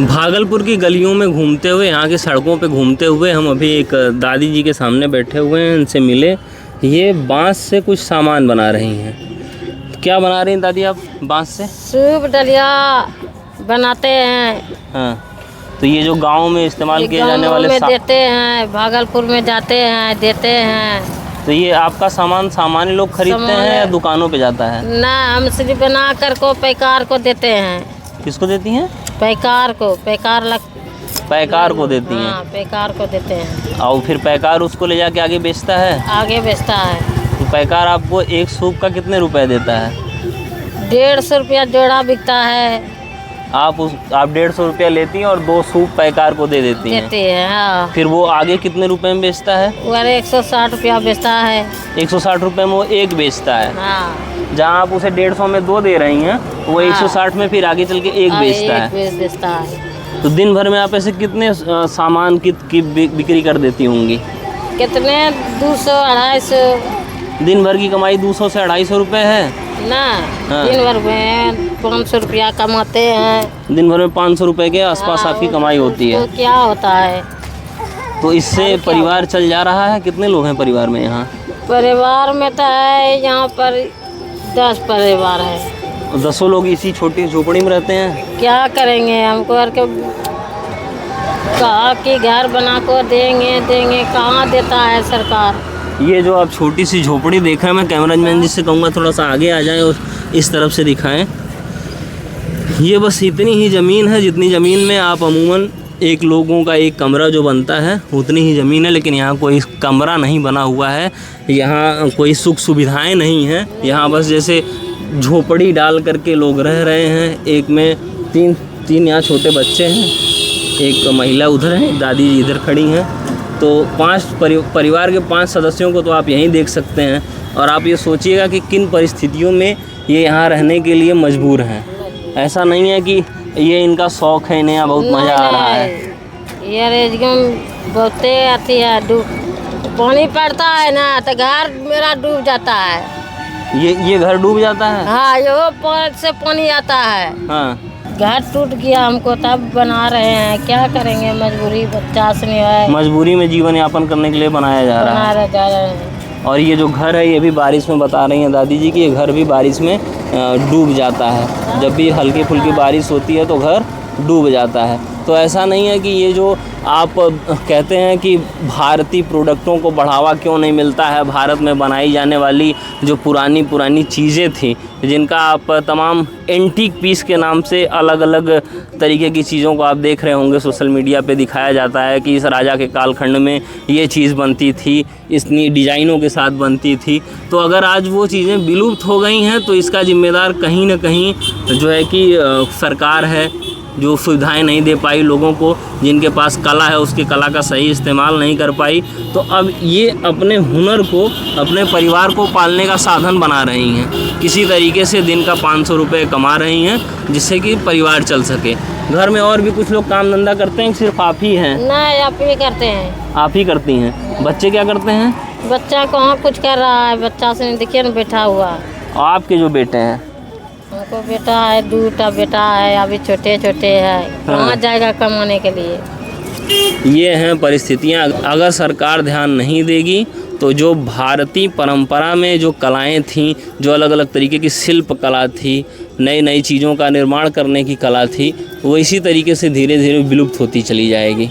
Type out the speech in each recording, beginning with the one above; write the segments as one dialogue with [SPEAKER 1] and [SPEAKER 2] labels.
[SPEAKER 1] भागलपुर की गलियों में घूमते हुए, यहाँ की सड़कों पे घूमते हुए हम अभी एक दादी जी के सामने बैठे हुए हैं, इनसे मिले। ये बांस से कुछ सामान बना रही हैं। क्या बना रही हैं दादी आप बांस से?
[SPEAKER 2] सूप डलिया बनाते हैं।
[SPEAKER 1] हाँ, तो ये जो गांव में इस्तेमाल किए जाने वाले
[SPEAKER 2] देते हैं, भागलपुर में जाते हैं, देते हैं।
[SPEAKER 1] तो ये आपका सामान सामान्य लोग खरीदते हैं या दुकानों पे जाता है?
[SPEAKER 2] ना, हम सिर्फ बना कर को पैकार को देते हैं।
[SPEAKER 1] किसको देती हैं?
[SPEAKER 2] पैकार को।
[SPEAKER 1] पैकार को देती हैं?
[SPEAKER 2] हाँ, पैकार को देते हैं।
[SPEAKER 1] और फिर पैकार उसको ले जाके आगे बेचता है?
[SPEAKER 2] आगे बेचता है।
[SPEAKER 1] तो पैकार आपको एक सूप का कितने रुपए देता है?
[SPEAKER 2] 150 रुपया जोड़ा बिकता है।
[SPEAKER 1] आप 150 रुपया लेती हैं और 2 सूप पैकार को दे देती हैं।
[SPEAKER 2] हाँ।
[SPEAKER 1] फिर वो आगे कितने रुपए में बेचता है?
[SPEAKER 2] वो 160 रुपया बेचता है।
[SPEAKER 1] 160 रुपए में वो एक बेचता है।
[SPEAKER 2] हाँ।
[SPEAKER 1] जहाँ आप उसे 150 में 2 दे रही हैं, वो 160 में फिर आगे चल के एक बेचता है। तो दिन भर में आप ऐसे कितने सामान की बिक्री कर देती होंगी?
[SPEAKER 2] कितने? 200 250।
[SPEAKER 1] दिन भर की कमाई 200 से 250 रुपये है
[SPEAKER 2] ना।
[SPEAKER 1] हाँ।
[SPEAKER 2] दिन भर में 500 रुपया कमाते हैं।
[SPEAKER 1] दिन भर में 500 रुपये के आसपास आपकी कमाई होती है।
[SPEAKER 2] तो क्या होता है?
[SPEAKER 1] तो इससे परिवार चल जा रहा है? कितने लोग हैं परिवार में यहाँ?
[SPEAKER 2] परिवार में तो है यहाँ पर 10 परिवार है।
[SPEAKER 1] 10 लोग इसी छोटी झोपड़ी में रहते हैं।
[SPEAKER 2] क्या करेंगे? हमको कहा कि घर बना को देंगे, कहाँ देता है सरकार।
[SPEAKER 1] ये जो आप छोटी सी झोपड़ी देख रहे हैं, मैं कैमरामैन जी से कहूँगा थोड़ा सा आगे आ जाएं और इस तरफ से दिखाएं। ये बस इतनी ही ज़मीन है जितनी ज़मीन में आप अमूमन एक लोगों का एक कमरा जो बनता है उतनी ही ज़मीन है। लेकिन यहाँ कोई कमरा नहीं बना हुआ है, यहाँ कोई सुख सुविधाएं नहीं हैं। यहाँ बस जैसे झोपड़ी डाल करके लोग रह रहे हैं। एक में तीन यहाँ छोटे बच्चे हैं, एक महिला उधर है, दादी जी इधर खड़ी हैं। तो 5 परिवार के 5 सदस्यों को तो आप यहीं देख सकते हैं। और आप ये सोचिएगा कि किन परिस्थितियों में ये यहाँ रहने के लिए मजबूर हैं। ऐसा नहीं है कि ये इनका शौक है, इन्हें यहाँ बहुत मज़ा आ रहा है।
[SPEAKER 2] ये रेजगम बहुते आती है, डूब पानी पड़ता है ना तो घर मेरा डूब जाता है।
[SPEAKER 1] ये घर डूब जाता है?
[SPEAKER 2] हाँ, यो पानी से पानी आता है।
[SPEAKER 1] हाँ,
[SPEAKER 2] घर टूट गया हमको, तब बना रहे हैं। क्या करेंगे? मजबूरी, बच्चा से है।
[SPEAKER 1] मजबूरी में जीवन यापन करने के लिए बनाया जा रहा है। और ये जो घर है ये भी बारिश में, बता रही हैं दादी जी कि ये घर भी बारिश में डूब जाता है। जब भी हल्की फुल्की बारिश होती है तो घर डूब जाता है। तो ऐसा नहीं है कि ये जो आप कहते हैं कि भारतीय प्रोडक्टों को बढ़ावा क्यों नहीं मिलता है, भारत में बनाई जाने वाली जो पुरानी चीज़ें थी, जिनका आप तमाम एंटीक पीस के नाम से अलग अलग तरीके की चीज़ों को आप देख रहे होंगे सोशल मीडिया पे दिखाया जाता है कि इस राजा के कालखंड में ये चीज़ बनती थी, इतनी डिज़ाइनों के साथ बनती थी। तो अगर आज वो चीज़ें विलुप्त हो गई हैं तो इसका जिम्मेदार कहीं ना कहीं जो है कि सरकार है, जो सुविधाएं नहीं दे पाई लोगों को, जिनके पास कला है उसकी कला का सही इस्तेमाल नहीं कर पाई। तो अब ये अपने हुनर को, अपने परिवार को पालने का साधन बना रही हैं। किसी तरीके से दिन का 500 रुपये कमा रही हैं जिससे कि परिवार चल सके। घर में और भी कुछ लोग काम धंधा करते हैं, सिर्फ आप ही हैं?
[SPEAKER 2] नहीं, आप ही करते हैं।
[SPEAKER 1] आप ही करती हैं? बच्चे क्या करते हैं?
[SPEAKER 2] बच्चा कहाँ कुछ कर रहा है, बच्चा से देखिए ना बैठा हुआ।
[SPEAKER 1] आपके जो बेटे हैं?
[SPEAKER 2] हमको बेटा है, 2 बेटा है, अभी छोटे है। कहाँ जाएगा कमाने के लिए?
[SPEAKER 1] ये हैं परिस्थितियाँ। अगर सरकार ध्यान नहीं देगी तो जो भारतीय परंपरा में जो कलाएं थीं, जो अलग अलग तरीके की शिल्प कला थी, नई चीज़ों का निर्माण करने की कला थी, वो इसी तरीके से धीरे धीरे विलुप्त होती चली जाएगी।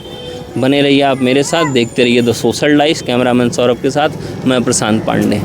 [SPEAKER 1] बने रहिए आप मेरे साथ, देखते रहिए the social life. Cameraman Saurabh के साथ मैं प्रशांत पांडे।